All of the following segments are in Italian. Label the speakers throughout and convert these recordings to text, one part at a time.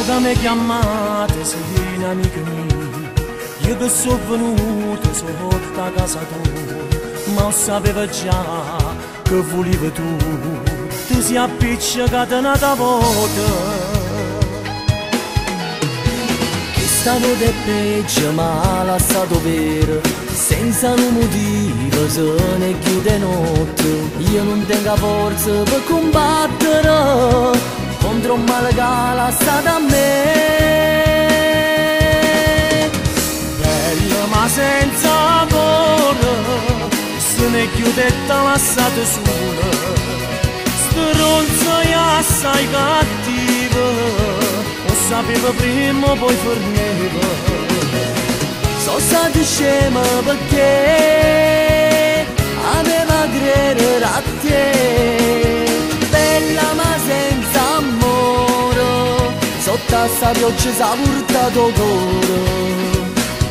Speaker 1: che mi chiamate sei un'amica mia, io che sono venuta sotto a casa tua, ma sapevo già che volevi tu, ti sei appiccicata un'altra volta. Questa notte è peggio ma lasciato vero, senza un motivo se ne chiude notte. Io non tengo forza per combattere contro un male che ha lasciato a me. Bella ma senza amore, se ne chiude e t'ha lasciato sola. Stronzo è assai cattivo, sapevo prima poi forneva. So stata scema perché aveva credere a te. Bella ma senza amore, sotto a sta pioggia s'ha portato cuore.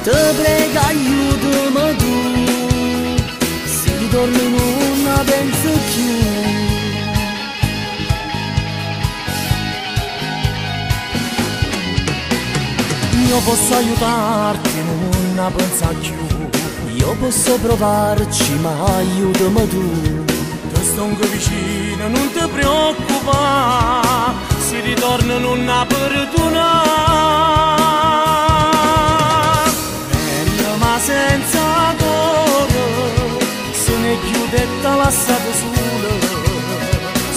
Speaker 1: Ti prego aiutami tu, se ritorno non penso più. Io posso aiutarti, non pensa più. Io posso provarci, ma aiutami tu. Ti sto anche vicino, non ti preoccupare, si ritorna non ha perdona. Bella ma senza cuore, se ne chiude e t'ha lasciato sola.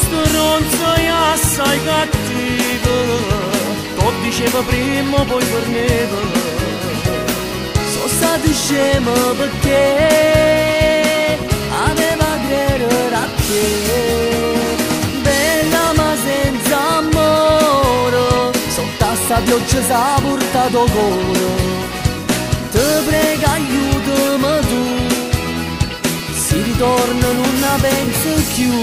Speaker 1: Stronzo è assai cattivo, diceva prima poi torneva. Sono stata scema perché aveva credere a te. Bella ma senza amore, sotto a sta pioggia s'ha portato cuore. Ti prego aiutami tu, si ritorna non la penso più.